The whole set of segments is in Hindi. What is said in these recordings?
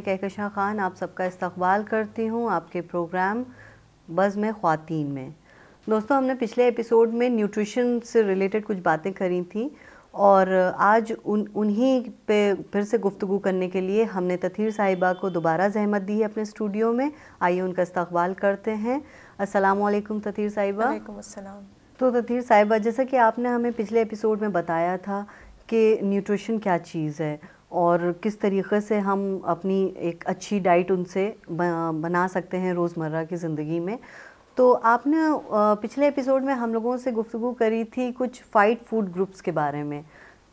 मैं कहकशां खान आप सबका इस्तकबाल करती हूँ आपके प्रोग्राम बज़ में ख़्वातीन में। दोस्तों, हमने पिछले एपिसोड में न्यूट्रिशन से रिलेटेड कुछ बातें करी थी और आज उन्हीं पे फिर से गुफ्तगू करने के लिए हमने तथीर साहिबा को दोबारा ज़हमत दी है अपने स्टूडियो में। आइए उनका इस्तकबाल करते हैं। अस्सलाम वालेकुम तथीर साहिबा। वालेकुम अस्सलाम। तो तथीर साहिबा, जैसा कि आपने हमें पिछले एपिसोड में बताया था कि न्यूट्रिशन क्या चीज़ है और किस तरीक़े से हम अपनी एक अच्छी डाइट उनसे बना सकते हैं रोज़मर्रा की ज़िंदगी में, तो आपने पिछले एपिसोड में हम लोगों से गुफ्तगू करी थी कुछ 5 फूड ग्रुप्स के बारे में।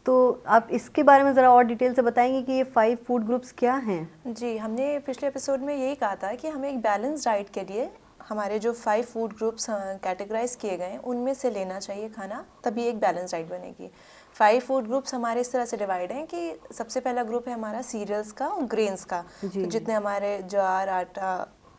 तो आप इसके बारे में ज़रा और डिटेल से बताएंगे कि ये 5 फूड ग्रुप्स क्या हैं? जी, हमने पिछले एपिसोड में यही कहा था कि हमें एक बैलेंस डाइट के लिए हमारे जो 5 फूड ग्रुप्स कैटेगराइज किए गए हैं उनमें से लेना चाहिए खाना, तभी एक बैलेंस डाइट बनेगी। 5 फूड ग्रुप्स हमारे इस तरह से डिवाइड हैं कि सबसे पहला ग्रुप है हमारा सीरियल्स का और ग्रेन्स का, तो जितने हमारे ज्वार, आटा,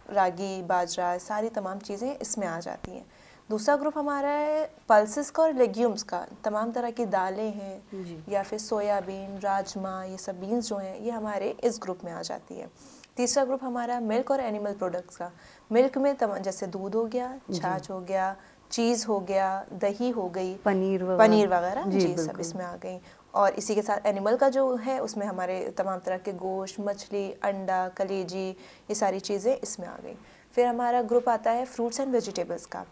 रागी, बाजरा, सारी तमाम चीज़ें इसमें आ जाती हैं। दूसरा ग्रुप हमारा है पल्सेस का और लेग्यूम्स का, तमाम तरह की दालें हैं या फिर सोयाबीन, राजमा, ये सब बीन्स जो हैं ये हमारे इस ग्रुप में आ जाती है। तीसरा ग्रुप हमारा मिल्क और एनिमल प्रोडक्ट्स का। मिल्क में जैसे दूध हो गया, छाछ हो गया, चीज़ हो गया, दही हो गई, पनीर वगैरह जी सब इसमें आ गई। और इसी के साथ एनिमल का जो है उसमें हमारे तमाम तरह के गोश्त, मछली, अंडा, कलेजी, ये सारी चीज़ें इसमें आ गई। फिर हमारा ग्रुप आता है फ्रूट्स एंड वेजिटेबल्स का।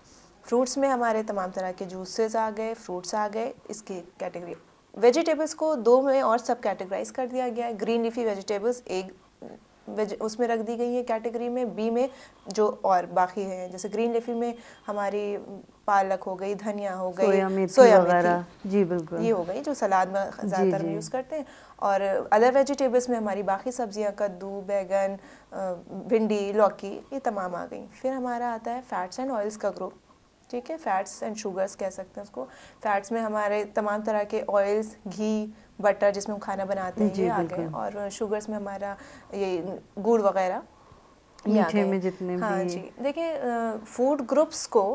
फ्रूट्स में हमारे तमाम तरह के जूसेस आ गए, फ्रूट्स आ गए, इसकी कैटेगरी। वेजिटेबल्स को 2 में और सब कैटेगराइज कर दिया गया है। ग्रीन लीफी वेजिटेबल्स एक उसमें रख दी गई है कैटेगरी में, बी में जो और बाकी हैं, जैसे ग्रीन लीफी में हमारी पालक हो गई, धनिया हो गई, सोया मेथी, जी बिल्कुल, ये हो गई जो सलाद में ज़्यादातर हम यूज़ करते हैं। और अदर वेजिटेबल्स में हमारी बाकी सब्जियां, कद्दू, बैगन, भिंडी, लौकी, ये तमाम आ गई। फिर हमारा आता है फैट्स एंड ऑयल्स का ग्रुप, ठीक है, फैट्स एंड शुगर्स कह सकते हैं उसको। फैट्स में हमारे तमाम तरह के ऑयल्स, घी, बटर जिसमें हम खाना बनाते हैं ये आ गए, और शुगर्स में हमारा ये गुड़ वगैरह मीठे में जितने हाँ जी। देखिए, फूड ग्रुप्स को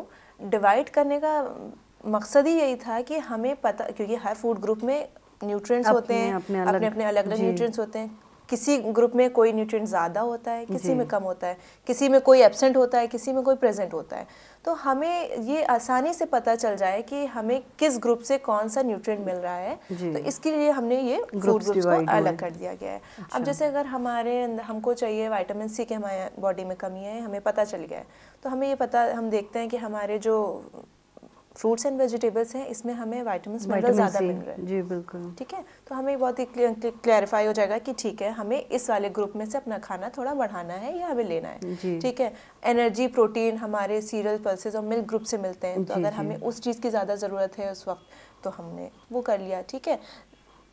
डिवाइड करने का मकसद ही यही था कि हमें पता, क्योंकि हर फूड ग्रुप में न्यूट्रिएंट्स होते हैं, अपने अलग अलग न्यूट्रिएंट्स होते हैं। किसी ग्रुप में कोई न्यूट्रिएंट ज़्यादा होता है, किसी में कम होता है, किसी में कोई एब्सेंट होता है, किसी में कोई प्रेजेंट होता है। तो हमें ये आसानी से पता चल जाए कि हमें किस ग्रुप से कौन सा न्यूट्रिएंट मिल रहा है, तो इसके लिए हमने ये फूड ग्रुप्स को अलग कर दिया गया है। अब जैसे अगर हमको चाहिए विटामिन सी की हमारे बॉडी में कमी है, हमें पता चल गया है, तो हमें ये पता, हम देखते हैं कि हमारे जो फ्रूट्स एंड वेजिटेबल्स हैं इसमें हमें विटामिन्स मिनरल ज़्यादा मिल रहे हैं, जी बिल्कुल, ठीक है। तो हमें बहुत ही क्लैरिफाई हो जाएगा कि ठीक है, हमें इस वाले ग्रुप में से अपना खाना थोड़ा बढ़ाना है या हमें लेना है, ठीक है। एनर्जी, प्रोटीन हमारे सीरियल, पल्सेस और मिल्क ग्रुप से मिलते हैं, तो अगर हमें उस चीज़ की ज़्यादा ज़रूरत है उस वक्त, तो हमने वो कर लिया, ठीक है।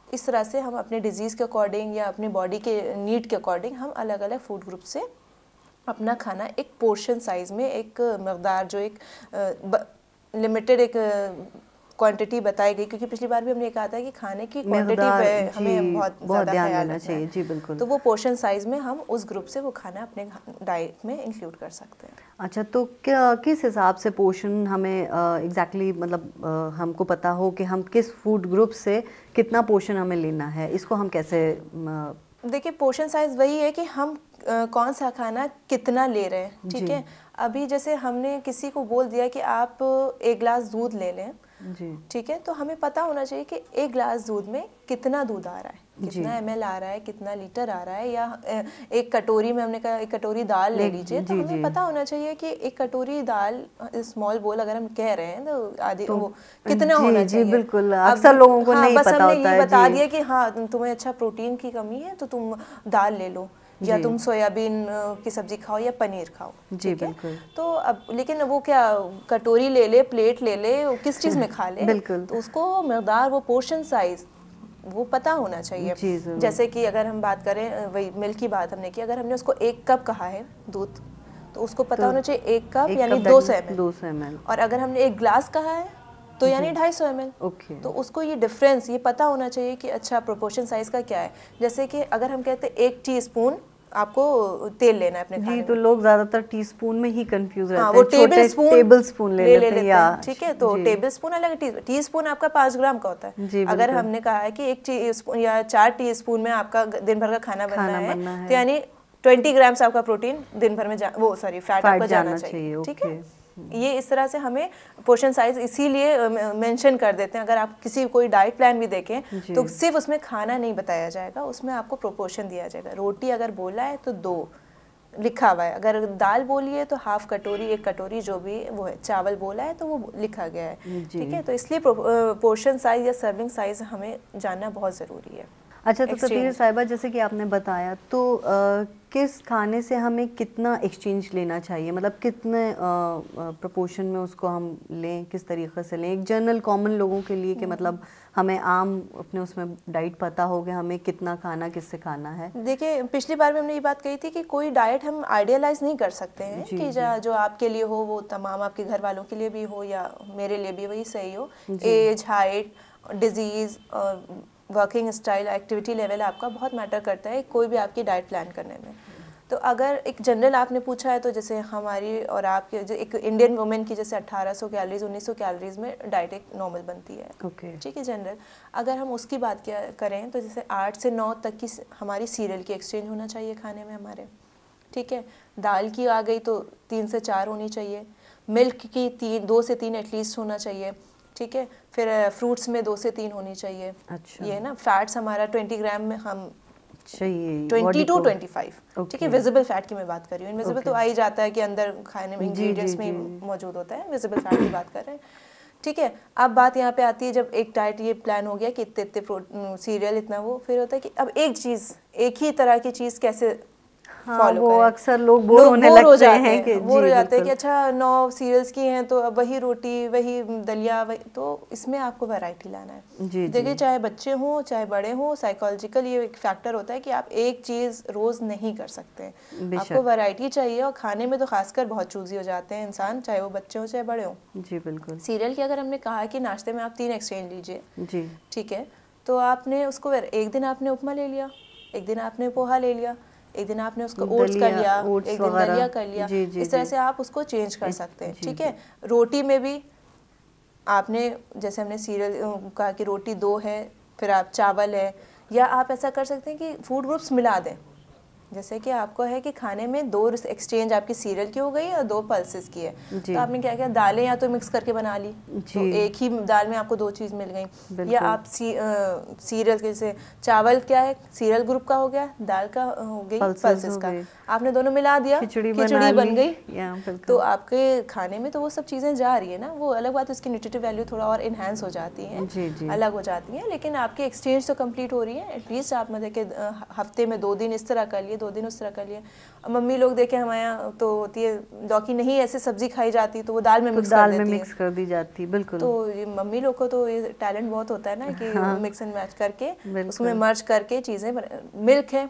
इस तरह से हम अपने डिजीज़ के अकॉर्डिंग या अपनी बॉडी के नीड के अकॉर्डिंग हम अलग अलग फूड ग्रुप से अपना खाना एक पोर्शन साइज़ में, एक मकदार जो एक लिमिटेड एक क्वांटिटी बताई गई, क्योंकि पिछली बार भी हमने कहा था कि खाने की क्वांटिटी पे हमें बहुत ज़्यादा ख्याल रखना चाहिए, जी बिल्कुल। तो वो पोर्शन साइज में हम उस ग्रुप से वो खाना अपने डाइट में इंक्लूड कर सकते हैं। अच्छा, तो क्या किस हिसाब से पोर्शन हमें एग्जैक्टली मतलब हमको पता हो कि हम किस फूड ग्रुप से कितना पोर्शन हमें लेना है, इसको हम कैसे देखिए, पोर्शन साइज वही है कि हम कौन सा खाना कितना ले रहे हैं, ठीक है। अभी जैसे हमने किसी को बोल दिया कि आप 1 गिलास दूध ले लें, ठीक है, तो हमें पता होना चाहिए कि 1 गिलास दूध में कितना दूध आ रहा है, कितना ml आ रहा है, कितना लीटर आ रहा है, या एक कटोरी में हमने कहा 1 कटोरी दाल ले लीजिए, तो हमें पता होना चाहिए कि 1 कटोरी दाल, स्मॉल बोल अगर हम कह रहे हैं तो आधी तो वो कितना होना चाहिए, बिल्कुल। अक्सर लोगों को नहीं पता होता है, हमने ये बता दिया कि हाँ तुम्हें अच्छा प्रोटीन की कमी है तो तुम दाल ले लो, या तुम सोयाबीन की सब्जी खाओ या पनीर खाओ, जी बिल्कुल। तो अब लेकिन वो क्या कटोरी ले ले, प्लेट ले ले, किस चीज़ में खा ले, बिल्कुल, तो उसको मकदार, वो पोर्शन साइज वो पता होना चाहिए। जैसे कि अगर हम बात करें, वही मिल्क की बात हमने की, अगर हमने उसको 1 कप कहा है दूध, तो उसको पता होना चाहिए 1 कप यानी 200 ml, और अगर हमने 1 गिलास कहा है तो यानी 250 ml, तो उसको ये डिफरेंस ये पता होना चाहिए कि अच्छा प्रोपोर्शन साइज का क्या है। जैसे कि अगर हम कहते हैं 1 टीस्पून आपको तेल लेना है अपने खाने में, तो लोग ज्यादातर टीस्पून में ही कंफ्यूज रहते हैं, वो टेबल स्पून ले लेते हैं, ठीक है। तो टेबल स्पून अलग, टीस्पून आपका 5 ग्राम का होता है। अगर हमने कहा है कि 1 टीस्पून या 4 टीस्पून में आपका दिन भर का खाना बनना है, तो यानी 20 ग्राम्स आपका प्रोटीन दिन भर में फैट आपका जाना चाहिए, ठीक है। ये इस तरह से हमें पोर्शन साइज इसीलिए मेंशन कर देते हैं। अगर आप किसी कोई डाइट प्लान भी देखें तो सिर्फ उसमें खाना नहीं बताया जाएगा, उसमें आपको प्रोपोर्शन दिया जाएगा। रोटी अगर बोला है तो 2 लिखा हुआ है, अगर दाल बोली है तो हाफ कटोरी, 1 कटोरी जो भी वो है, चावल बोला है तो वो लिखा गया है, ठीक है। तो इसलिए पोर्शन साइज या सर्विंग साइज हमें जानना बहुत ज़रूरी है। अच्छा, तो ततीर साहिबा, जैसे कि आपने बताया, तो किस खाने से हमें कितना एक्सचेंज लेना चाहिए, मतलब कितने प्रोपोर्शन में उसको हम लें, किस तरीके से लें, एक जनरल कॉमन लोगों के लिए, कि मतलब हमें आम अपने उसमें डाइट पता हो कि हमें कितना खाना, किससे खाना है। देखिए, पिछली बार में हमने ये बात कही थी कि कोई डाइट हम आइडियलाइज नहीं कर सकते हैं कि जो आपके लिए हो वो तमाम आपके घर वालों के लिए भी हो या मेरे लिए भी वही सही हो। Age, height, disease, working style, activity level आपका बहुत मैटर करता है कोई भी आपकी डाइट प्लान करने में। तो अगर एक जनरल आपने पूछा है तो जैसे हमारी और आपके जो एक इंडियन वुमेन की जैसे 1800 कैलोरीज 1900 कैलोरीज में डाइट एक नॉर्मल बनती है, ठीक है, जनरल। अगर हम उसकी बात क्या करें तो जैसे 8 से 9 तक की हमारी सीरियल की एक्सचेंज होना चाहिए खाने में हमारे, ठीक है। दाल की आ गई तो 3 से 4 होनी चाहिए, मिल्क की 2 से 3 एटलीस्ट होना चाहिए, ठीक है। फिर फ्रूट्स में 2 से 3 होनी चाहिए। अच्छा। ये ना फैट्स हमारा 20 ग्राम में हम चाहिए 20 to 25, ठीक है। विजिबल फैट की मैं बात कर रही हूँ, इनविजिबल तो आ ही जाता है कि अंदर खाने में इंग्रेडिएंट्स में मौजूद होता है, विजिबल फैट की बात कर रहे हैं, ठीक है। अब बात यहाँ पे आती है, जब एक डाइट ये प्लान हो गया कि इतने सीरियल इतना वो, फिर होता है कि अब एक ही तरह की चीज़ कैसे फॉलो वो अक्सर लोग बोर होने लगते हैं कि बोर हो जाते हैं कि अच्छा 9 सीरियल्स की हैं तो अब वही रोटी, वही दलिया, वही, तो इसमें आपको वैरायटी लाना है। देखिए, चाहे बच्चे हों चाहे बड़े हों, साइकोलॉजिकल ये एक फैक्टर होता है कि आप एक चीज़ रोज़ नहीं कर सकते, आपको वैरायटी चाहिए। और खाने में तो खासकर बहुत चूजी हो जाते हैं इंसान, चाहे वो बच्चे हों चाहे बड़े हों। जी बिल्कुल। सीरियल की अगर हमने कहा कि नाश्ते में आप 3 एक्सचेंज लीजिए, जी, ठीक है, तो आपने उसको एक दिन आपने उपमा ले लिया, एक दिन आपने पोहा ले लिया, एक दिन आपने उसको ओट्स कर लिया, एक दिन दलिया कर लिया, इस तरह से आप उसको चेंज कर सकते हैं, ठीक है। रोटी में भी आपने, जैसे हमने सीरियल कहा कि रोटी 2 है, फिर आप चावल है, या आप ऐसा कर सकते हैं कि फूड ग्रुप्स मिला दें। जैसे कि आपको है कि खाने में 2 एक्सचेंज आपकी सीरियल की हो गई और 2 पल्सेस की है, तो आपने क्या किया, दालें या तो मिक्स करके बना ली, तो एक ही दाल में आपको 2 चीज़ मिल गई। या आप सीरियल के, जैसे चावल क्या है, सीरियल ग्रुप का हो गया, दाल का हो गई पल्सेस का, आपने दोनों मिला दिया, खिचड़ी बन गई। तो आपके खाने में तो वो सब चीज़ें जा रही है ना, वो अलग बात, उसकी न्यूट्रिटिव वैल्यू थोड़ा और इन्हांस हो जाती है, अलग हो जाती है, लेकिन आपकी एक्सचेंज तो कंप्लीट हो रही है। एटलीस्ट आप मतलब कि हफ्ते में 2 दिन इस तरह कर लिए, 2 दिन उस तरह कर लिए। मम्मी लोग देखे हमारे यहाँ तो होती है, लौकी नहीं ऐसे सब्जी खाई जाती तो वो दाल में मिक्स कर दी जाती, बिल्कुल। तो ये मम्मी लोग को तो ये टैलेंट बहुत होता है ना कि मिक्स एंड मैच करके उसमें मर्ज करके चीज़ें। मिल्क है,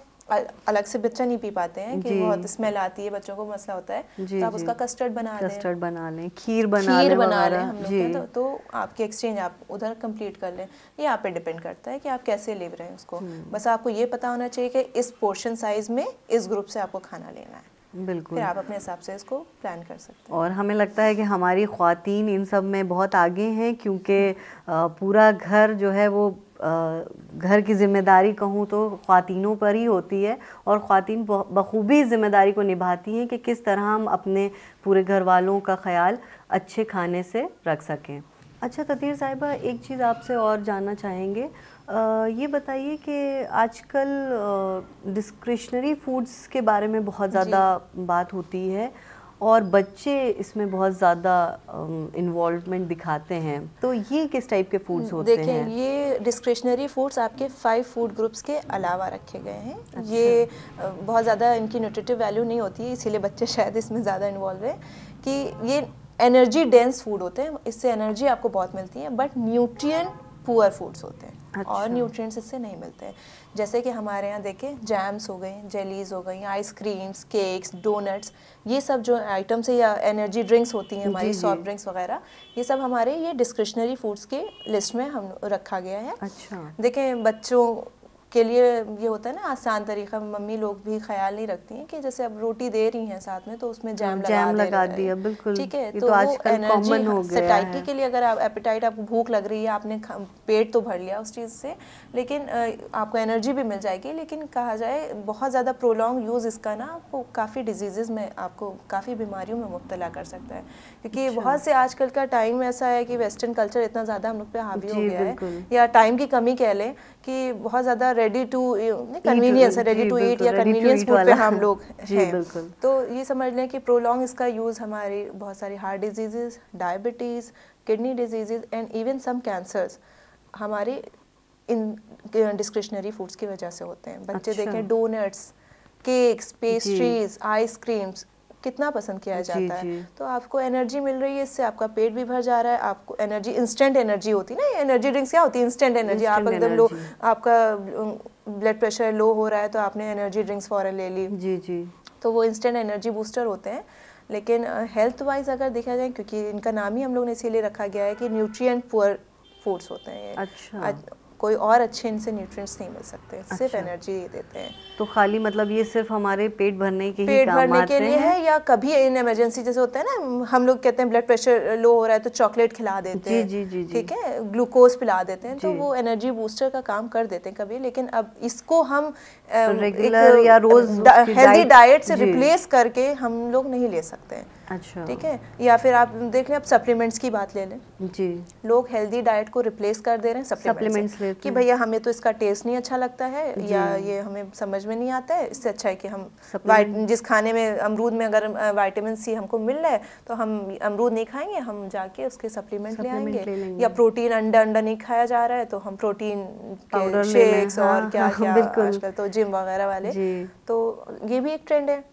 अलग से बच्चा नहीं पी पाते हैं कि बहुत स्मेल आती है, बच्चों को मसला होता है, तो आप उसका कस्टर्ड बना लें, खीर बना लें हम लोग, तो आपके एक्सचेंज आप उधर कंप्लीट कर लें। ये आप पे डिपेंड करता है कि आप कैसे ले रहे हैं उसको। बस आपको ये पता होना चाहिए कि इस पोर्शन साइज में इस ग्रुप से आपको खाना लेना है, बिल्कुल, फिर आप अपने हिसाब से इसको प्लान कर सकते हैं। और हमें लगता है कि हमारी ख्वातीन इन सब में बहुत आगे हैं, क्योंकि पूरा घर जो है वो घर की जिम्मेदारी कहूँ तो ख्वातीनों पर ही होती है, और ख्वातीन बखूबी जिम्मेदारी को निभाती हैं कि किस तरह हम अपने पूरे घर वालों का ख्याल अच्छे खाने से रख सकें। अच्छा ततीर साहिबा, एक चीज़ आपसे और जानना चाहेंगे, ये बताइए कि आजकल डिस्क्रिशनरी फूड्स के बारे में बहुत ज़्यादा बात होती है और बच्चे इसमें बहुत ज़्यादा इन्वॉल्वमेंट दिखाते हैं, तो ये किस टाइप के फूड्स होते हैं? देखिए, ये डिस्क्रिशनरी फूड्स आपके 5 फूड ग्रुप्स के अलावा रखे गए हैं। अच्छा। ये बहुत ज़्यादा इनकी न्यूट्रिटिव वैल्यू नहीं होती है, इसीलिए बच्चे शायद इसमें ज़्यादा इन्वॉल्व है कि ये एनर्जी डेंस फूड होते हैं, इससे एनर्जी आपको बहुत मिलती है, बट न्यूट्रिएंट पुअर फूड्स होते हैं। अच्छा। और न्यूट्रिएंट्स इससे नहीं मिलते हैं। जैसे कि हमारे यहाँ देखें, जैम्स हो गए, जेलीज हो गई, आइसक्रीम्स, केक्स, डोनट्स, ये सब जो आइटम्स है, या एनर्जी ड्रिंक्स होती हैं हमारी, सॉफ्ट ड्रिंक्स वगैरह, ये सब हमारे ये डिस्क्रिशनरी फूड्स के लिस्ट में हम रखा गया है। अच्छा। देखें, बच्चों के लिए ये होता है ना आसान तरीका, मम्मी लोग भी ख्याल नहीं रखती हैं कि जैसे अब रोटी दे रही हैं साथ में तो उसमें जैम लगा दिया, बिल्कुल। ठीक है, तो वो आजकल एनर्जी कॉमन हो गया सटाइटी है। के लिए अगर आप एपेटाइट, आपको भूख लग रही है, आपने पेट तो भर लिया उस चीज़ से, लेकिन आपको एनर्जी भी मिल जाएगी, लेकिन कहा जाए बहुत ज़्यादा प्रोलॉन्ग यूज़ इसका ना आपको काफ़ी डिजीज़ में, आपको काफ़ी बीमारियों में मुब्तला कर सकता है। क्योंकि बहुत से आजकल का टाइम ऐसा है कि वेस्टर्न कल्चर इतना ज़्यादा हम लोग पे हावी हो गया है, या टाइम की कमी कह लें कि बहुत ज़्यादा रेडी टू कन्वीनियंस है, रेडी टू ईट या कन्वीनियंस फूड पे हम लोग हैं। तो ये समझ लें कि प्रोलॉन्ग इसका यूज़ हमारी बहुत सारी heart disease, diabetes, kidney disease and even some cancers हमारे इन डिस्क्रिशनरी फूड्स की वजह से होते हैं। बच्चे देखें डोनट्स, केक्स, पेस्ट्रीज, आइसक्रीम्स कितना पसंद किया जाता है। तो आपको एनर्जी मिल रही है इससे, आपका पेट भी भर जा रहा है, आपको एनर्जी, इंस्टेंट एनर्जी होती है ना, एनर्जी ड्रिंक्स क्या होती है, इंस्टेंट एनर्जी। आप एकदम लो, आपका ब्लड प्रेशर लो हो रहा है तो आपने एनर्जी ड्रिंक्स फौरन ले ली, जी, तो वो इंस्टेंट एनर्जी बूस्टर होते हैं। लेकिन हेल्थ वाइज अगर देखा जाए, क्योंकि इनका नाम ही हम लोग ने इसीलिए रखा गया है कि न्यूट्रिएंट पुअर फूड्स होते हैं। अच्छा, कोई और अच्छे इनसे न्यूट्रिएंट्स नहीं मिल सकते, सिर्फ एनर्जी देते हैं। तो खाली मतलब ये सिर्फ हमारे पेट भरने के ही काम आते के लिए है, या कभी इन इमरजेंसी जैसे होता है ना, हम लोग कहते हैं ब्लड प्रेशर लो हो रहा है तो चॉकलेट खिला देते हैं, जी, ठीक है, ग्लूकोज पिला देते हैं, तो वो एनर्जी बूस्टर का काम कर देते हैं कभी। लेकिन अब इसको हम रेगुलर या रोज हेल्दी डाइट से रिप्लेस करके हम लोग नहीं ले सकते हैं। अच्छा, ठीक है, या फिर आप देख लें, अब सप्लीमेंट्स की बात ले लें, जी, लोग हेल्दी डाइट को रिप्लेस कर दे रहे हैं सप्लीमेंट्स कि भैया हमें तो इसका टेस्ट नहीं अच्छा लगता है, या ये हमें समझ में नहीं आता है, इससे अच्छा है कि हम जिस खाने में अमरूद में अगर विटामिन सी हमको मिल रहा है तो हम अमरूद नहीं खाएंगे, हम जाके उसके सप्लीमेंट ले आएंगे। या प्रोटीन, अंडा नहीं खाया जा रहा है तो हम प्रोटीन के शेक्स और क्या क्या आजकल तो जिम वगैरह वाले, तो ये भी एक ट्रेंड है।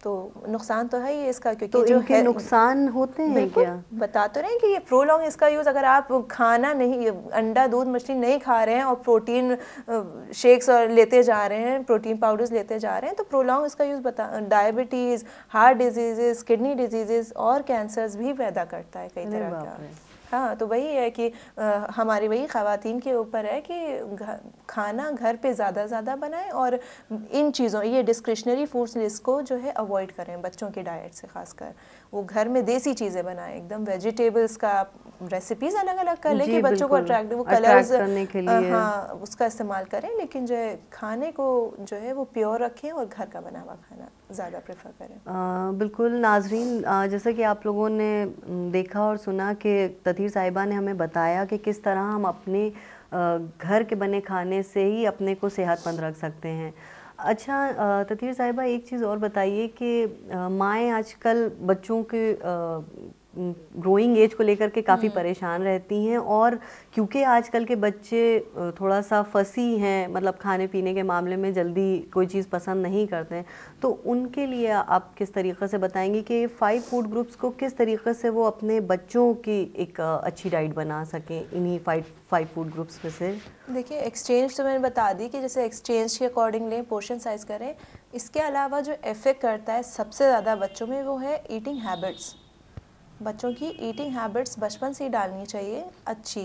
तो नुकसान तो है ही इसका, क्योंकि तो जो इनके नुकसान होते हैं क्या? बता तो रहे हैं कि ये प्रोलॉन्ग इसका यूज़, अगर आप खाना नहीं, अंडा दूध मछली नहीं खा रहे हैं और प्रोटीन शेक्स और लेते जा रहे हैं, प्रोटीन पाउडर्स लेते जा रहे हैं, तो प्रोलॉन्ग इसका use diabetes, heart disease, kidney disease और कैंसर्स भी पैदा करता है कई तरह का। हाँ, तो वही है कि हमारी वही ख़वातीन के ऊपर है कि खाना घर पे ज़्यादा बनाएं, और इन चीज़ों, ये डिस्क्रिशनरी फूड्स इसको जो है अवॉइड करें बच्चों की डाइट से, ख़ासकर वो घर में देसी चीज़ें बनाएं, एकदम वेजिटेबल्स का रेसिपीज़ अलग कर लें कि बच्चों को अट्रैक्टिव कलर्स करने के लिए, हाँ, उसका इस्तेमाल करें, लेकिन जो है खाने को जो है वो प्योर रखें और घर का बना हुआ खाना ज़्यादा प्रेफर करें। बिल्कुल नाजरीन, जैसा कि आप लोगों ने देखा और सुना कि तथीर साहिबा ने हमें बताया कि किस तरह हम अपने घर के बने खाने से ही अपने को सेहतमंद रख सकते हैं। अच्छा तथीर साहिबा, एक चीज़ और बताइए कि माएँ आजकल बच्चों के ग्रोइंग एज को लेकर के काफ़ी परेशान रहती हैं, और क्योंकि आजकल के बच्चे थोड़ा सा फसी हैं, मतलब खाने पीने के मामले में जल्दी कोई चीज़ पसंद नहीं करते हैं, तो उनके लिए आप किस तरीक़े से बताएंगे कि 5 फूड ग्रुप्स को किस तरीक़े से वो अपने बच्चों की एक अच्छी डाइट बना सकें इन्हीं 5 फूड ग्रुप्स में से? देखिए, एक्सचेंज तो मैंने बता दी कि जैसे एक्सचेंज के अकॉर्डिंग लें, पोर्शन साइज़ करें। इसके अलावा जो इफ़ेक्ट करता है सबसे ज़्यादा बच्चों में, वो है ईटिंग हैबिट्स। बच्चों की ईटिंग हैबिट्स बचपन से ही डालनी चाहिए अच्छी।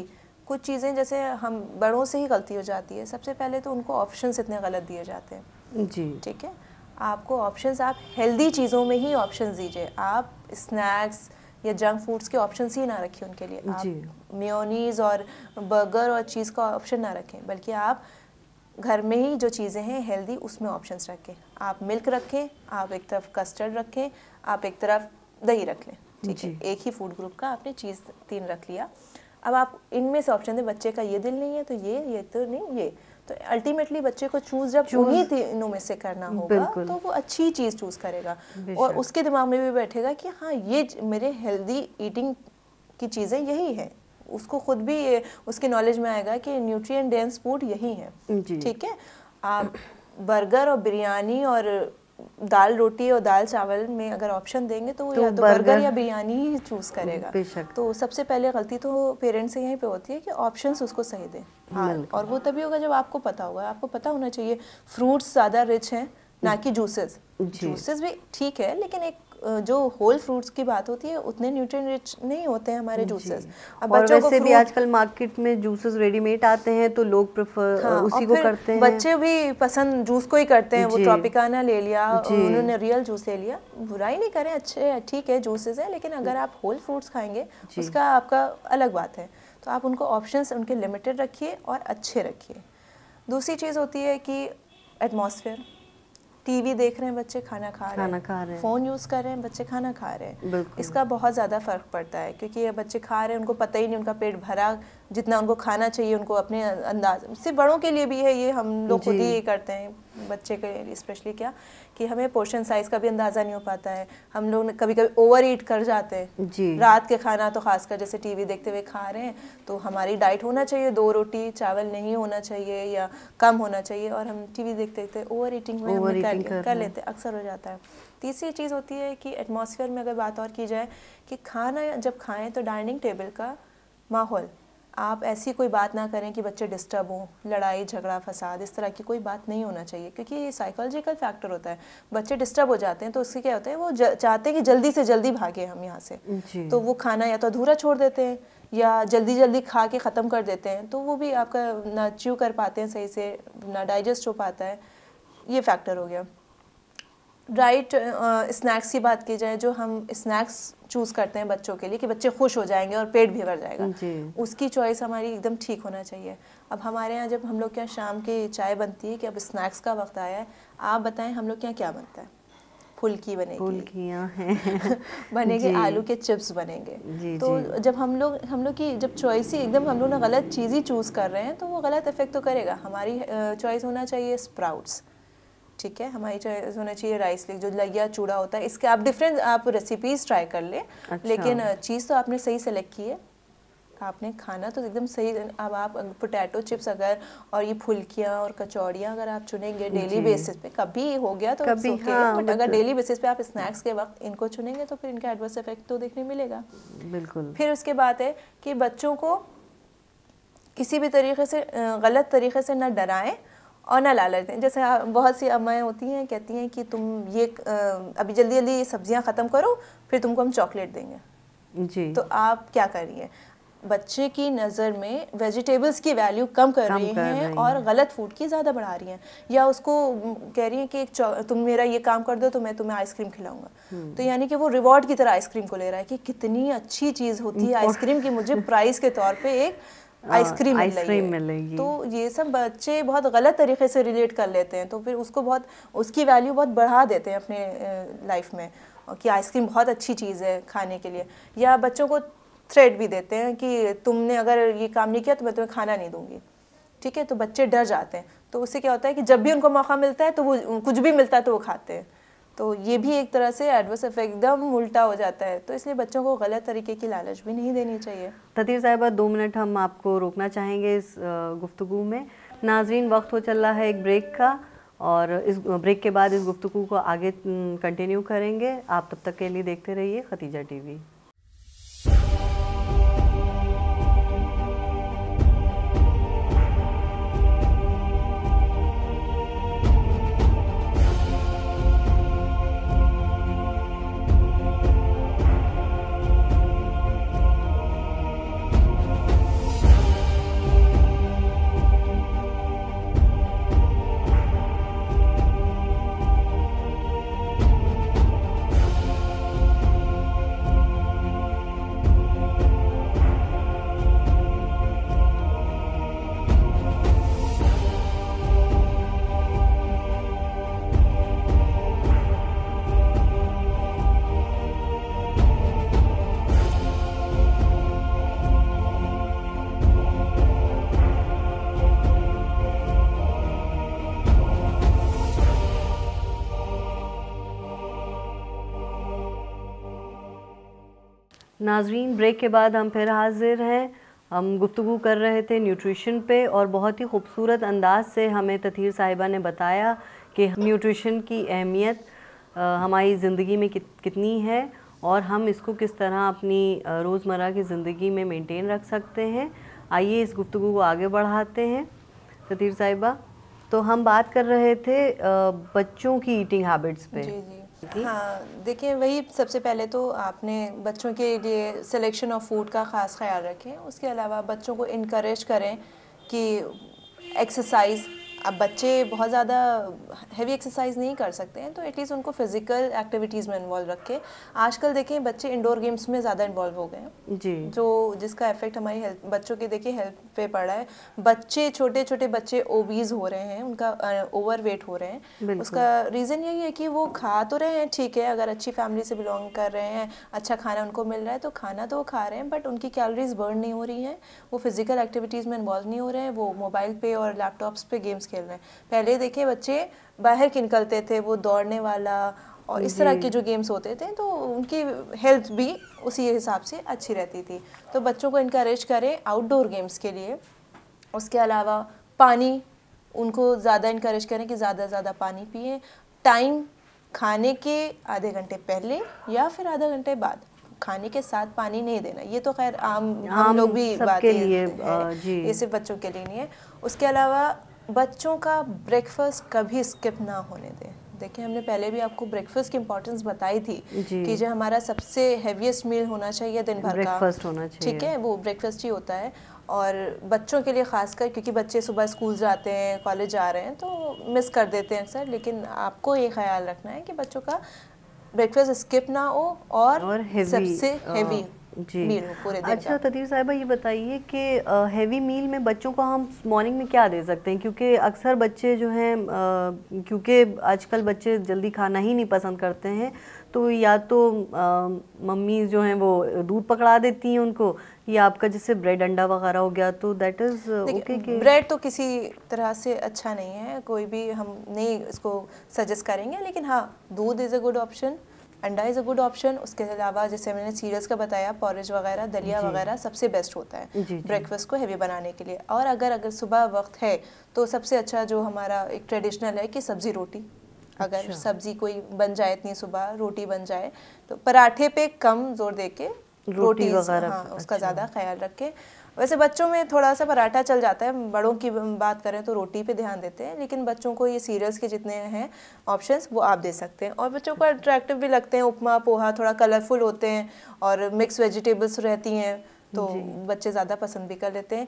कुछ चीज़ें जैसे हम बड़ों से ही गलती हो जाती है, सबसे पहले तो उनको ऑप्शंस इतने गलत दिए जाते हैं, जी, ठीक है। आपको ऑप्शंस, आप हेल्दी चीज़ों में ही ऑप्शंस दीजिए, आप स्नैक्स या जंक फूड्स के ऑप्शंस ही ना रखिए उनके लिए। आप मेयोनीज़ और बर्गर और चीज़ का ऑप्शन ना रखें, बल्कि आप घर में ही जो चीज़ें हैं हेल्दी उसमें ऑप्शंस रखें। आप मिल्क रखें, आप एक तरफ कस्टर्ड रखें, आप एक तरफ दही रख लें, ठीक है। एक ही फूड ग्रुप का आपने चीज़ 3 रख लिया। अब आप इनमें से ऑप्शन दें, बच्चे का ये दिल नहीं है तो ये तो नहीं ये, तो अल्टीमेटली बच्चे को चूज़ जब उन्हीं तीनों में से करना होगा तो वो अच्छी चीज़ चूज़ करेगा, और उसके दिमाग में भी बैठेगा कि हाँ, ये मेरे हेल्दी ईटिंग की चीज़ें यही हैं। उसको खुद भी उसके नॉलेज में आएगा कि न्यूट्रिएंट डेंस फूड यही है, ठीक है। आप बर्गर और बिरयानी और दाल रोटी और दाल चावल में अगर ऑप्शन देंगे तो वो या तो बर्गर या बिरयानी ही चूज़ करेगा। तो सबसे पहले गलती तो पेरेंट्स से यहीं पे होती है कि ऑप्शंस उसको सही दें। हाँ, और वो तभी होगा जब आपको पता होगा। आपको पता होना चाहिए फ्रूट्स ज़्यादा रिच हैं, ना कि जूसेस। जूसेस भी ठीक है, लेकिन एक जो होल फ्रूट्स की बात होती है उतने न्यूट्रिएंट रिच नहीं होते हैं हमारे जूसेस। अब और वैसे भी आजकल मार्केट में जूसेस रेडीमेड आते हैं तो लोग प्रेफर उसी को करते हैं। बच्चे भी पसंद जूस को ही करते हैं, वो ट्रॉपिकाना ले लिया, उन्होंने रियल जूस ले लिया। बुराई नहीं करें, अच्छे ठीक है जूसेस है, लेकिन अगर आप होल फ्रूट्स खाएंगे उसका आपका अलग बात है। तो आप उनको ऑप्शंस उनके लिमिटेड रखिए और अच्छे रखिए। दूसरी चीज़ होती है कि एटमॉस्फेयर, टीवी देख रहे हैं बच्चे, खाना खा रहे हैं, फ़ोन यूज़ कर रहे हैं बच्चे, खाना खा रहे हैं, इसका बहुत ज़्यादा फ़र्क पड़ता है। क्योंकि ये बच्चे खा रहे हैं, उनको पता ही नहीं उनका पेट भरा जितना उनको खाना चाहिए, उनको अपने अंदाज, सिर्फ बड़ों के लिए भी है ये, हम लोग खुद ही ये करते हैं, बच्चे के लिए स्पेशली क्या कि हमें पोर्शन साइज़ का भी अंदाज़ा नहीं हो पाता है। हम लोग कभी कभी ओवर ईट कर जाते हैं। रात के खाना तो खासकर जैसे टीवी देखते हुए खा रहे हैं, तो हमारी डाइट होना चाहिए 2 रोटी चावल नहीं होना चाहिए या कम होना चाहिए, और हम टीवी देखते देखते ओवर ईटिंग में कर लेते, अक्सर हो जाता है। तीसरी चीज़ होती है कि एटमॉस्फेयर में अगर बात और की जाए कि खाना जब खाएं तो डाइनिंग टेबल का माहौल, आप ऐसी कोई बात ना करें कि बच्चे डिस्टर्ब हों, लड़ाई झगड़ा फसाद इस तरह की कोई बात नहीं होना चाहिए, क्योंकि ये साइकोलॉजिकल फैक्टर होता है। बच्चे डिस्टर्ब हो जाते हैं तो उससे क्या होता है, वो चाहते हैं कि जल्दी से जल्दी भागे हम यहाँ से, तो वो खाना या तो अधूरा छोड़ देते हैं या जल्दी जल्दी खा के ख़त्म कर देते हैं, तो वो भी आपका ना च्यू कर पाते हैं सही से, ना डाइजेस्ट हो पाता है, ये फैक्टर हो गया। राइट, स्नैक्स की बात की जाए, जो हम स्नैक्स चूज़ करते हैं बच्चों के लिए कि बच्चे खुश हो जाएंगे और पेट भी भर जाएगा, उसकी चॉइस हमारी एकदम ठीक होना चाहिए। अब हमारे यहाँ जब हम लोग के यहाँ शाम की चाय बनती है कि अब स्नैक्स का वक्त आया है, आप बताएं हम लोग के यहाँ क्या बनता है? फुल्की बनेगी, फुल्कियाँ हैं बनेंगे, आलू के चिप्स बनेंगे। तो जब हम लोग की जब चॉइस ही एकदम हम लोग ना गलत चीज़ ही चूज़ कर रहे हैं तो वो गलत इफेक्ट तो करेगा। हमारी चॉइस होना चाहिए स्प्राउट्स, ठीक है, हमारी चॉइस होना चाहिए राइस लीक, जो लैया चूड़ा होता है, इसके आप डिफरेंट आप रेसिपीज़ ट्राई कर लें। लेकिन चीज़ तो आपने सही सेलेक्ट की है, आपने खाना तो एकदम सही। अब आप पोटैटो चिप्स अगर और ये फुल्कियाँ और कचौड़ियाँ अगर आप चुनेंगे डेली बेसिस पे, कभी हो गया तो कभी बट अगर डेली बेसिस पे आप स्नैक्स के वक्त इनको चुनेंगे तो फिर इनका एडवर्स इफेक्ट तो देखने मिलेगा। बिल्कुल। फिर उसके बाद है कि बच्चों को किसी भी तरीके से गलत तरीके से ना डराएं और ना लालच दें। जैसे बहुत सी अम्माएँ होती हैं, कहती हैं कि तुम ये अभी जल्दी जल्दी सब्जियां ख़त्म करो फिर तुमको हम चॉकलेट देंगे जी। तो आप क्या करिए, बच्चे की नज़र में वेजिटेबल्स की वैल्यू कम कर रही हैं और गलत फूड की ज़्यादा बढ़ा रही हैं, या उसको कह रही हैं कि तुम मेरा ये काम कर दो तो मैं तुम्हें आइसक्रीम खिलाऊंगा। तो यानी कि वो रिवॉर्ड की तरह आइसक्रीम को ले रहा है कि कितनी अच्छी चीज़ होती है आइसक्रीम की, मुझे प्राइस के तौर पर एक आइसक्रीम मिल रही है। तो ये सब बच्चे बहुत गलत तरीके से रिलेट कर लेते हैं, तो फिर उसको बहुत उसकी वैल्यू बहुत बढ़ा देते हैं अपने लाइफ में कि आइसक्रीम बहुत अच्छी चीज़ है खाने के लिए। या बच्चों को थ्रेट भी देते हैं कि तुमने अगर ये काम नहीं किया तो मैं तुम्हें खाना नहीं दूंगी, ठीक है। तो बच्चे डर जाते हैं, तो उससे क्या होता है कि जब भी उनको मौका मिलता है तो वो कुछ भी मिलता है तो वो खाते हैं। तो ये भी एक तरह से एडवर्स इफेक्ट एकदम उल्टा हो जाता है। तो इसलिए बच्चों को गलत तरीके की लालच भी नहीं देनी चाहिए। ततीर साहिबा 2 मिनट हम आपको रोकना चाहेंगे इस गुफ्तगू में। नाजरीन, वक्त हो चल रहा है एक ब्रेक का, और इस ब्रेक के बाद इस गुफ्तगू को आगे कंटिन्यू करेंगे। आप तब तक के लिए देखते रहिए खतीजा टीवी। नाजरीन, ब्रेक के बाद हम फिर हाजिर हैं। हम गुफ्तगू कर रहे थे न्यूट्रिशन पे, और बहुत ही खूबसूरत अंदाज से हमें ततीर साहिबा ने बताया कि न्यूट्रिशन की अहमियत हमारी ज़िंदगी में कितनी है और हम इसको किस तरह अपनी रोज़मर्रा की ज़िंदगी में मेंटेन रख सकते हैं। आइए इस गुफ्तगू को आगे बढ़ाते हैं। ततीर साहिबा, तो हम बात कर रहे थे बच्चों की ईटिंग हैबिट्स पे। जी जी। हाँ, देखिए वही सबसे पहले तो आपने बच्चों के लिए सिलेक्शन ऑफ फूड का ख़ास ख्याल रखें। उसके अलावा बच्चों को इनकरेज करें कि एक्सरसाइज, अब बच्चे बहुत ज़्यादा हैवी एक्सरसाइज नहीं कर सकते हैं तो एटलीस्ट उनको फिजिकल एक्टिविटीज़ में इन्वॉल्व रखें। आजकल देखें बच्चे इंडोर गेम्स में ज़्यादा इन्वॉल्व हो गए हैं जी, जो जिसका इफेक्ट हमारी हेल्थ, बच्चों की देखिए हेल्थ पे पड़ रहा है। बच्चे छोटे छोटे बच्चे ओबीज हो रहे हैं, उनका ओवर वेट हो रहे हैं। बिल्कुल। उसका रीज़न यही है कि वो खा तो रहे हैं, ठीक है, अगर अच्छी फैमिली से बिलोंग कर रहे हैं, अच्छा खाना उनको मिल रहा है तो खाना तो वो खा रहे हैं, बट उनकी कैलोरीज बर्न नहीं हो रही हैं, वो फिजिकल एक्टिविटीज़ में इन्वॉल्व नहीं हो रहे हैं, वो मोबाइल पे और लैपटॉप्स पे गेम्स खेल रहे हैं। पहले देखिए बच्चे बाहर निकलते थे, वो दौड़ने वाला और इस तरह के जो गेम्स होते थे तो उनकी हेल्थ भी उसी हिसाब से अच्छी रहती थी। तो बच्चों को इनकरेज करें आउटडोर गेम्स के लिए। उसके अलावा पानी, उनको ज़्यादा इनकरेज करें कि ज़्यादा से ज़्यादा पानी पिए। टाइम, खाने के आधे घंटे पहले या फिर आधा घंटे बाद, खाने के साथ पानी नहीं देना। ये तो खैर हम लोग भी सबके बातें लिए है, जी। ये सिर्फ बच्चों के लिए नहीं है। उसके अलावा बच्चों का ब्रेकफास्ट कभी स्किप ना होने दें। देखिए हमने पहले भी आपको ब्रेकफास्ट की इम्पोर्टेंस बताई थी कि जो हमारा सबसे हैवीएस्ट मील होना चाहिए दिन भर का, ब्रेकफास्ट होना चाहिए, ठीक है, वो ब्रेकफास्ट ही होता है। और बच्चों के लिए खासकर क्योंकि बच्चे सुबह स्कूल जाते हैं, कॉलेज जा रहे हैं तो मिस कर देते हैं अक्सर, लेकिन आपको ये ख्याल रखना है कि बच्चों का ब्रेकफास्ट स्किप ना हो और सबसे हैवी जी। मील हो पूरे दिन अच्छा का। तदीर साहिबा ये बताइए कि हैवी मील में बच्चों को हम मॉर्निंग में क्या दे सकते हैं, क्योंकि अक्सर बच्चे जो हैं क्योंकि आजकल बच्चे जल्दी खाना ही नहीं पसंद करते हैं, तो या तो मम्मी जो हैं वो दूध पकड़ा देती हैं उनको, या आपका जैसे ब्रेड अंडा वगैरह हो गया, तो दैट इज़ ओके। कि ब्रेड तो किसी तरह से अच्छा नहीं है, कोई भी हम नहीं इसको सजेस्ट करेंगे, लेकिन हाँ दूध इज़ अ गुड ऑप्शन, अंडा इज़ अ गुड ऑप्शन। उसके अलावा जैसे मैंने सीरियल्स का बताया, पॉरेज वगैरह, दलिया वगैरह सबसे बेस्ट होता है ब्रेकफास्ट को हैवी बनाने के लिए। और अगर सुबह वक्त है तो सबसे अच्छा जो हमारा एक ट्रेडिशनल है कि सब्ज़ी रोटी, अगर सब्ज़ी कोई बन जाए इतनी सुबह, रोटी बन जाए, तो पराठे पे कम जोर दे के रोटी वगैरह, हाँ उसका ज़्यादा ख्याल रखें। वैसे बच्चों में थोड़ा सा पराठा चल जाता है, बड़ों की बात करें तो रोटी पे ध्यान देते हैं, लेकिन बच्चों को ये सीरियल्स के जितने हैं ऑप्शंस वो आप दे सकते हैं। और बच्चों को अट्रैक्टिव भी लगते हैं, उपमा पोहा थोड़ा कलरफुल होते हैं और मिक्स वेजिटेबल्स रहती हैं तो बच्चे ज़्यादा पसंद भी कर लेते हैं।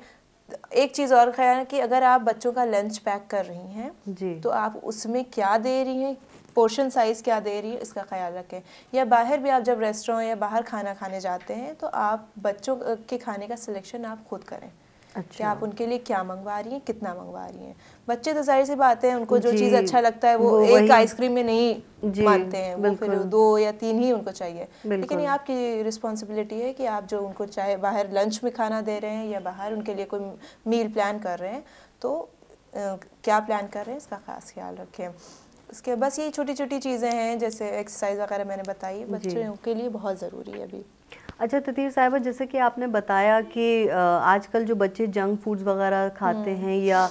एक चीज़ और ख्याल है कि अगर आप बच्चों का लंच पैक कर रही हैं तो आप उसमें क्या दे रही हैं, पोर्शन साइज़ क्या दे रही है, इसका ख्याल रखें। या बाहर भी आप जब रेस्टोरेंट या बाहर खाना खाने जाते हैं तो आप बच्चों के खाने का सिलेक्शन आप खुद करें। अच्छा। कि आप उनके लिए क्या मंगवा रही हैं, कितना मंगवा रही हैं। बच्चे तो जाहिर सी बात है उनको जो चीज़ अच्छा लगता है वो एक आइसक्रीम में नहीं मानते हैं, वो फिर 2 या 3 ही उनको चाहिए। लेकिन ये आपकी रिस्पॉन्सिबिलिटी है कि आप जो उनको चाहे बाहर लंच में खाना दे रहे हैं या बाहर उनके लिए कोई मील प्लान कर रहे हैं तो क्या प्लान कर रहे हैं इसका खास ख्याल रखें। उसके बस यही छोटी छोटी चीज़ें हैं, जैसे एक्सरसाइज वगैरह मैंने बताई, बच्चों के लिए बहुत ज़रूरी है अभी। अच्छा ततीर साहिबा, जैसे कि आपने बताया कि आजकल जो बच्चे जंक फूड्स वगैरह खाते हैं या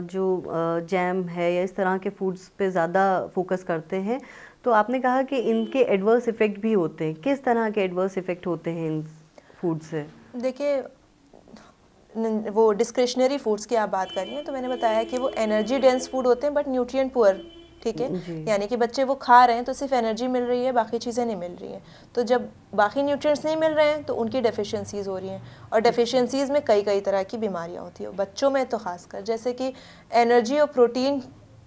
जो जैम है या इस तरह के फूड्स पे ज़्यादा फोकस करते हैं, तो आपने कहा कि इनके एडवर्स इफ़ेक्ट भी होते हैं। किस तरह के एडवर्स इफ़ेक्ट होते हैं इन फूड से? देखिए वो डिस्क्रिशनरी फूड्स की आप बात कर रही हैं, तो मैंने बताया कि वो एनर्जी डेंस फूड होते हैं बट न्यूट्रिएंट पुअर, ठीक है, यानी कि बच्चे वो खा रहे हैं तो सिर्फ एनर्जी मिल रही है, बाकी चीज़ें नहीं मिल रही हैं। तो जब बाकी न्यूट्रिएंट्स नहीं मिल रहे हैं तो उनकी डेफिशिएंसीज़ हो रही हैं, और डेफिशिएंसीज़ में कई तरह की बीमारियाँ होती हैं बच्चों में, तो खासकर जैसे कि एनर्जी और प्रोटीन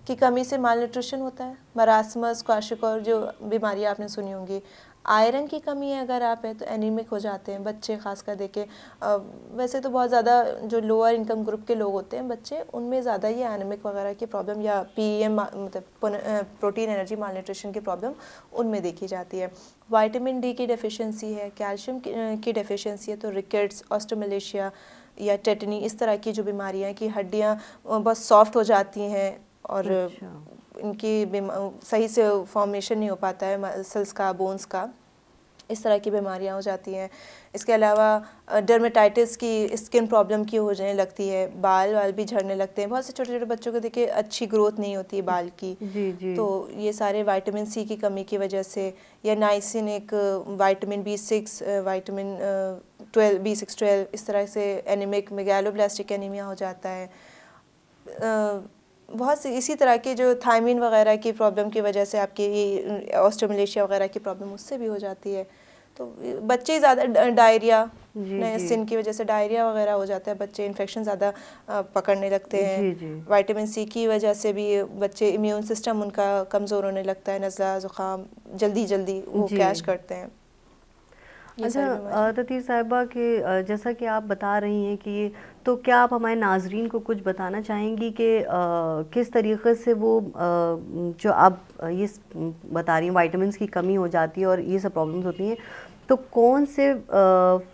की कमी से माल न्यूट्रिशन होता है, मरासमस, क्वाशियोकर जो बीमारियाँ आपने सुनी होंगी। आयरन की कमी है अगर आप है तो एनीमिक हो जाते हैं बच्चे, खासकर देखें वैसे तो बहुत ज़्यादा जो लोअर इनकम ग्रुप के लोग होते हैं बच्चे, उनमें ज़्यादा ये एनीमिक वगैरह की प्रॉब्लम या पीएम मतलब प्रोटीन एनर्जी माल न्यूट्रिशन की प्रॉब्लम उनमें देखी जाती है। विटामिन डी की डेफिशिएंसी है, कैल्शियम की डेफिशिएंसी है, तो रिकेट्स, ऑस्टियोमलेशिया या टेटनी, इस तरह की जो बीमारियाँ की हड्डियाँ बहुत सॉफ्ट हो जाती हैं और इनकी सही से फॉर्मेशन नहीं हो पाता है मसल्स का, बोन्स का, इस तरह की बीमारियां हो जाती हैं। इसके अलावा डर्मेटाइटिस की, स्किन प्रॉब्लम की हो जाने लगती है, बाल भी झड़ने लगते हैं। बहुत से छोटे छोटे बच्चों को देखिए अच्छी ग्रोथ नहीं होती है बाल की, जी। तो ये सारे विटामिन सी की कमी की वजह से, या नाइसिन एक विटामिन B6, विटामिन 12, B6-12, इस तरह से एनीमिक मेगालोब्लास्टिक एनीमिया हो जाता है। बहुत सी इसी तरह की जो थायमिन वगैरह की प्रॉब्लम की वजह से आपकी ऑस्टियोमलेशिया वगैरह की प्रॉब्लम उससे भी हो जाती है। तो बच्चे ज़्यादा डायरिया, निसिन की वजह से डायरिया वगैरह हो जाता है, बच्चे इन्फेक्शन ज़्यादा पकड़ने लगते हैं। विटामिन सी की वजह से भी बच्चे इम्यून सिस्टम उनका कमज़ोर होने लगता है, नज़ला ज़ुकाम जल्दी वो कैच करते हैं। अच्छा ततीर साहिबा के जैसा कि आप बता रही हैं कि ये, तो क्या आप हमारे नाजरीन को कुछ बताना चाहेंगी कि किस तरीक़े से वो जो आप ये बता रही हैं विटामिन्स की कमी हो जाती है और ये सब प्रॉब्लम्स होती हैं, तो कौन से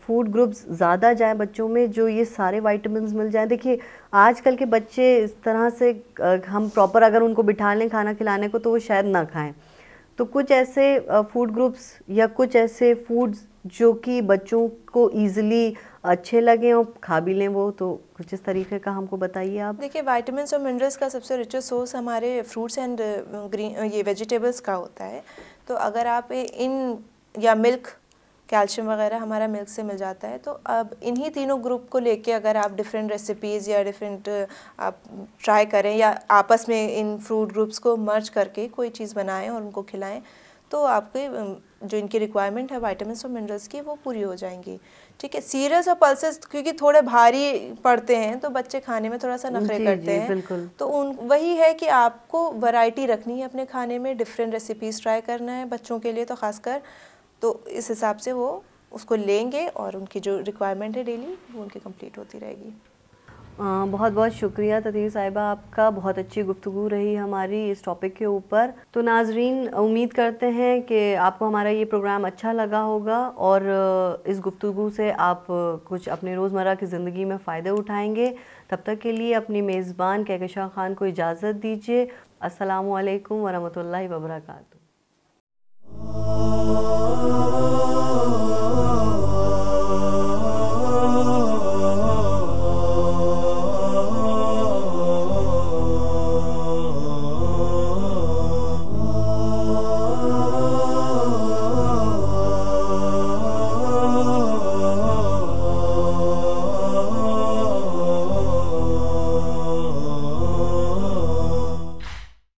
फूड ग्रुप्स ज़्यादा जाएं बच्चों में जो ये सारे विटामिन्स मिल जाएं? देखिए आजकल के बच्चे इस तरह से हम प्रॉपर अगर उनको बिठा लें खाना खिलाने को तो वो शायद ना खाएं, तो कुछ ऐसे फूड ग्रुप्स या कुछ ऐसे फूड्स जो कि बच्चों को ईज़िली अच्छे लगें और खा भी लें वो, तो कुछ इस तरीके का हमको बताइए आप। देखिए विटामिन्स और मिनरल्स का सबसे रिचेस्ट सोर्स हमारे फ्रूट्स एंड ग्रीन ये वेजिटेबल्स का होता है। तो अगर आप इन या मिल्क, कैल्शियम वगैरह हमारा मिल्क से मिल जाता है। तो अब इन्हीं तीनों ग्रुप को लेके अगर आप डिफरेंट रेसिपीज़ या डिफरेंट आप ट्राई करें या आपस में इन फ्रूट ग्रुप्स को मर्ज करके कोई चीज़ बनाएं और उनको खिलाएं, तो आपके जो इनकी रिक्वायरमेंट है विटामिन्स और मिनरल्स की वो पूरी हो जाएंगी। ठीक है। सीरियल्स और पल्सेस क्योंकि थोड़े भारी पड़ते हैं तो बच्चे खाने में थोड़ा सा नखरे करते हैं, तो वही है कि आपको वैरायटी रखनी है अपने खाने में, डिफरेंट रेसिपीज़ ट्राई करना है बच्चों के लिए तो ख़ासकर, तो इस हिसाब से वो उसको लेंगे और उनकी जो रिक्वायरमेंट है डेली वो उनकी कंप्लीट होती रहेगी। बहुत बहुत शुक्रिया ततीर साहिबा आपका, बहुत अच्छी गुफ्तगू रही हमारी इस टॉपिक के ऊपर। तो नाजरीन उम्मीद करते हैं कि आपको हमारा ये प्रोग्राम अच्छा लगा होगा और इस गुफ्तगू से आप कुछ अपने रोज़मर्रा की ज़िंदगी में फ़ायदे उठाएंगे। तब तक के लिए अपनी मेज़बान कहकशां खान को इजाज़त दीजिए। अस्सलामु अलैकुम वरहमतुल्लाहि वबरकातुहू।